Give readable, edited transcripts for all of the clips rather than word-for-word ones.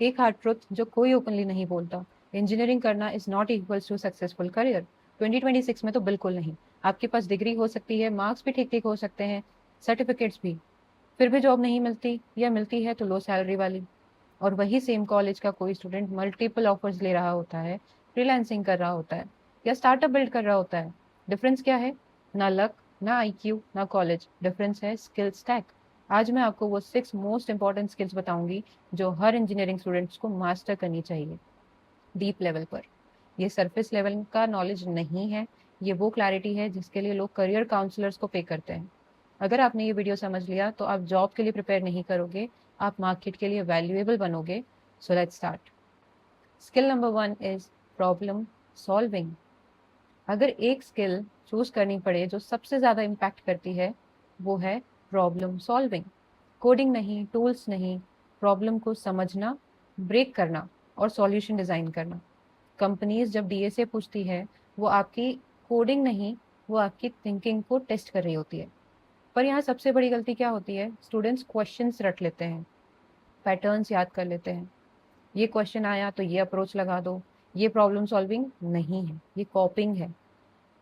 एक hard truth जो कोई ओपनली नहीं बोलता, इंजीनियरिंग करना is not equals to successful career. 2026 में तो बिल्कुल नहीं। आपके पास डिग्री हो सकती है, मार्क्स भी ठीक ठीक हो सकते हैं, सर्टिफिकेट्स भी, फिर भी जॉब नहीं मिलती, या मिलती है तो लो सैलरी वाली। और वही सेम कॉलेज का कोई स्टूडेंट मल्टीपल ऑफर्स ले रहा होता है, फ्रीलांसिंग कर रहा होता है, या स्टार्टअप बिल्ड कर रहा होता है। डिफरेंस क्या है? ना लक, ना आईक्यू, ना कॉलेज, डिफरेंस है स्किल स्टैक। आज मैं आपको वो 6 मोस्ट इंपॉर्टेंट स्किल्स बताऊंगी जो हर इंजीनियरिंग स्टूडेंट्स को मास्टर करनी चाहिए, डीप लेवल पर। ये सरफेस लेवल का नॉलेज नहीं है, ये वो क्लैरिटी है जिसके लिए लोग करियर काउंसलर्स को पे करते हैं। अगर आपने ये वीडियो समझ लिया तो आप जॉब के लिए प्रिपेयर नहीं करोगे, आप मार्केट के लिए वैल्यूएबल बनोगे। So let's start. Skill number 1 is problem solving. अगर एक स्किल चूज करनी पड़े जो सबसे ज्यादा इम्पैक्ट करती है, वो है प्रॉब्लम सॉल्विंग। कोडिंग नहीं, टूल्स नहीं, प्रॉब्लम को समझना, ब्रेक करना और सॉल्यूशन डिजाइन करना। कंपनीज जब डीएसए पूछती है, वो आपकी कोडिंग नहीं, वो आपकी थिंकिंग को टेस्ट कर रही होती है। पर यहाँ सबसे बड़ी गलती क्या होती है? स्टूडेंट्स क्वेश्चंस रट लेते हैं, पैटर्न्स याद कर लेते हैं। ये क्वेश्चन आया तो ये अप्रोच लगा दो। ये प्रॉब्लम सॉल्विंग नहीं है, ये कॉपिंग है।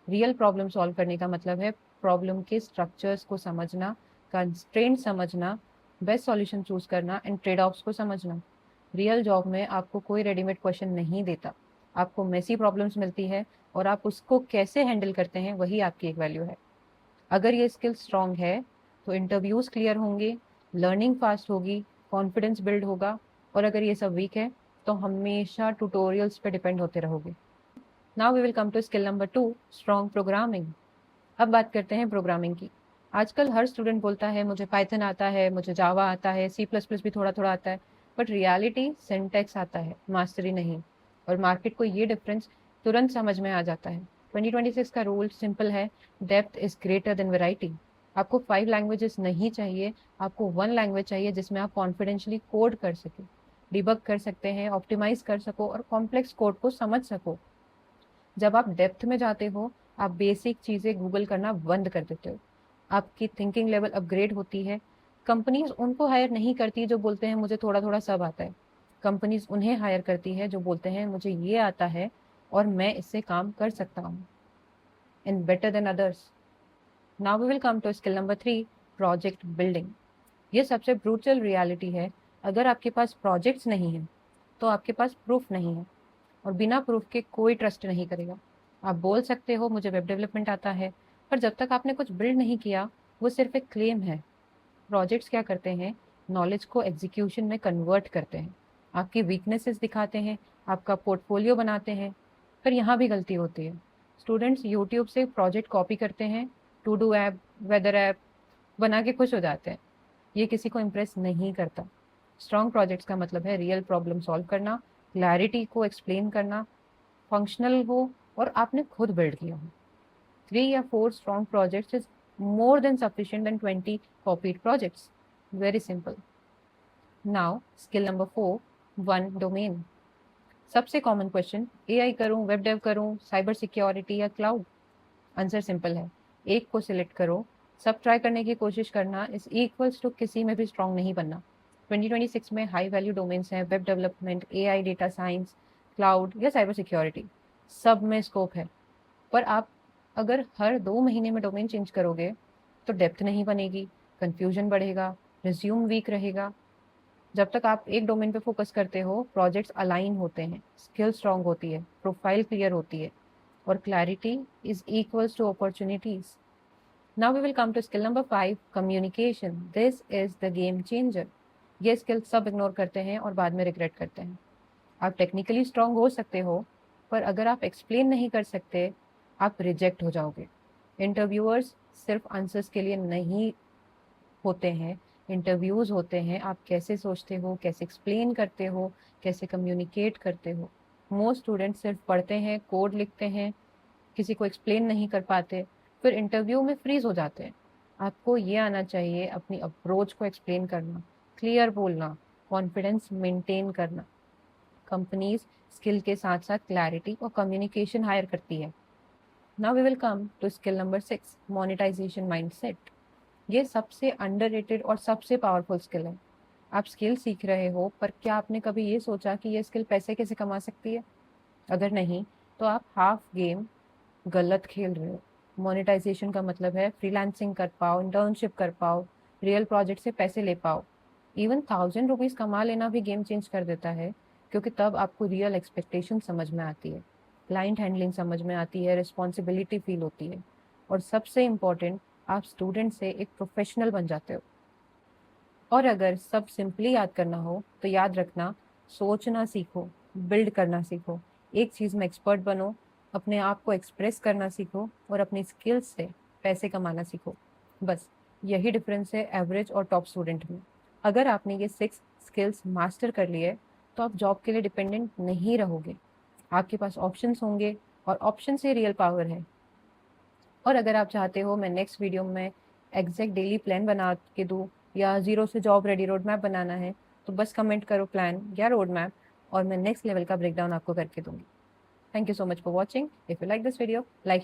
रियल प्रॉब्लम सॉल्व करने का मतलब है प्रॉब्लम के स्ट्रक्चर्स को समझना, कंस्ट्रेंट समझना, बेस्ट सॉल्यूशन चूज करना एंड ट्रेड ऑफ्स को समझना। रियल जॉब में आपको कोई रेडीमेड क्वेश्चन नहीं देता, आपको मेसी प्रॉब्लम्स मिलती है, और आप उसको कैसे हैंडल करते हैं वही आपकी एक वैल्यू है। अगर ये स्किल स्ट्रांग है तो इंटरव्यूज क्लियर होंगे, लर्निंग फास्ट होगी, कॉन्फिडेंस बिल्ड होगा। और अगर ये सब वीक है तो हमेशा ट्यूटोरियल्स पे डिपेंड होते रहोगे। Now we will come to skill number 2, strong programming. अब बात करते हैं प्रोग्रामिंग की। आजकल हर स्टूडेंट बोलता है मुझे पाइथन आता है, मुझे जावा आता है, सी प्लस प्लस भी थोड़ा थोड़ा आता है। बट रियलिटी सिंटैक्स आता है, मास्टरी नहीं। और मार्केट को ये डिफरेंस तुरंत समझ में आ जाता है। 2026 का रूल सिंपल है, depth is greater than variety. आपको 5 लैंग्वेजेस नहीं चाहिए, आपको 1 लैंग्वेज चाहिए जिसमें आप कॉन्फिडेंशियली कोड कर सके, डिबग कर सकते हैं, ऑप्टिमाइज कर सको और कॉम्प्लेक्स कोड को समझ सको। जब आप डेप्थ में जाते हो, आप बेसिक चीजें गूगल करना बंद कर देते हो, आपकी थिंकिंग लेवल अपग्रेड होती है। कंपनीज उनको हायर नहीं करती जो बोलते हैं मुझे थोड़ा थोड़ा सब आता है। कंपनीज उन्हें हायर करती है जो बोलते हैं मुझे ये आता है और मैं इससे काम कर सकता हूँ, and better than others. Now we will come to skill number 3, project building. ये सबसे ब्रूटल रियलिटी है। अगर आपके पास प्रोजेक्ट्स नहीं है तो आपके पास प्रूफ नहीं है, और बिना प्रूफ के कोई ट्रस्ट नहीं करेगा। आप बोल सकते हो मुझे वेब डेवलपमेंट आता है, पर जब तक आपने कुछ बिल्ड नहीं किया, वो सिर्फ एक क्लेम है। प्रोजेक्ट्स क्या करते हैं? नॉलेज को एग्जीक्यूशन में कन्वर्ट करते हैं, आपकी वीकनेसेस दिखाते हैं, आपका पोर्टफोलियो बनाते हैं। पर यहाँ भी गलती होती है। स्टूडेंट्स यूट्यूब से प्रोजेक्ट कॉपी करते हैं, to do app, weather app बना के खुश हो जाते हैं। ये किसी को इम्प्रेस नहीं करता। स्ट्रॉन्ग प्रोजेक्ट्स का मतलब है रियल प्रॉब्लम सॉल्व करना, क्लैरिटी को एक्सप्लेन करना, फंक्शनल हो और आपने खुद बिल्ड किया हो। 3 या 4 strong projects is more than sufficient than 20 copied projects. Very simple. Now skill number 4, 1 domain. सबसे कॉमन क्वेश्चन, एआई करूं, वेब डेव करूं, साइबर सिक्योरिटी या क्लाउड? आंसर सिंपल है, एक को सिलेक्ट करो। सब ट्राई करने की कोशिश करना इज इक्वल्स टू किसी में भी स्ट्रांग नहीं बनना। 2026 में हाई वैल्यू डोमेन्स हैं, web development, AI, data science, cloud या साइबर सिक्योरिटी। सब में स्कोप है। पर आप अगर हर 2 महीने में डोमेन चेंज करोगे तो डेप्थ नहीं बनेगी, कंफ्यूजन बढ़ेगा, रिज्यूम वीक रहेगा। जब तक आप एक डोमेन पे फोकस करते हो, प्रोजेक्ट्स अलाइन होते हैं, स्किल स्ट्रांग होती है, प्रोफाइल क्लियर होती है, और clarity is equals to opportunities. Now we will come to skill number 5, communication. This is the game changer. ये स्किल सब इग्नोर करते हैं और बाद में रिग्रेट करते हैं। आप टेक्निकली स्ट्रांग हो सकते हो, पर अगर आप एक्सप्लेन नहीं कर सकते, आप रिजेक्ट हो जाओगे। इंटरव्यूअर्स सिर्फ आंसर्स के लिए नहीं होते हैं, इंटरव्यूज होते हैं आप कैसे सोचते हो, कैसे एक्सप्लेन करते हो, कैसे कम्युनिकेट करते हो। मोस्ट स्टूडेंट सिर्फ पढ़ते हैं, कोड लिखते हैं, किसी को एक्सप्लेन नहीं कर पाते, फिर इंटरव्यू में फ्रीज हो जाते हैं। आपको ये आना चाहिए अपनी अप्रोच को एक्सप्लेन करना, क्लियर बोलना, कॉन्फिडेंस मेंटेन करना। कंपनीज स्किल के साथ साथ क्लैरिटी और कम्युनिकेशन हायर करती है। Now we will come to skill number 6, monetisation mindset. ये सबसे अंडररेटेड और सबसे पावरफुल स्किल है। आप स्किल सीख रहे हो, पर क्या आपने कभी ये सोचा कि ये स्किल पैसे कैसे कमा सकती है? अगर नहीं, तो आप हाफ गेम गलत खेल रहे हो। मोनेटाइजेशन का मतलब है फ्रीलांसिंग कर पाओ, इंटर्नशिप कर पाओ, रियल प्रोजेक्ट से पैसे ले पाओ। इवन 1000 रुपीज कमा लेना भी गेम चेंज कर देता है, क्योंकि तब आपको रियल एक्सपेक्टेशन समझ में आती है, क्लाइंट हैंडलिंग समझ में आती है, रिस्पॉन्सिबिलिटी फील होती है, और सबसे इम्पोर्टेंट, आप स्टूडेंट से एक प्रोफेशनल बन जाते हो। और अगर सब सिंपली याद करना हो तो याद रखना, सोचना सीखो, बिल्ड करना सीखो, एक चीज़ में एक्सपर्ट बनो, अपने आप को एक्सप्रेस करना सीखो और अपनी स्किल्स से पैसे कमाना सीखो। बस यही डिफरेंस है एवरेज और टॉप स्टूडेंट में। अगर आपने ये 6 स्किल्स मास्टर कर लिए तो आप जॉब के लिए डिपेंडेंट नहीं रहोगे। आपके पास ऑप्शंस होंगे, और ऑप्शन से रियल पावर है। और अगर आप चाहते हो मैं नेक्स्ट वीडियो में एग्जैक्ट डेली प्लान बना के दूँ, या ज़ीरो से जॉब रेडी रोड मैप बनाना है, तो बस कमेंट करो प्लान या रोड मैप, और मैं नेक्स्ट लेवल का ब्रेकडाउन आपको करके दूंगी। Thank you so much for watching. If you like this video, like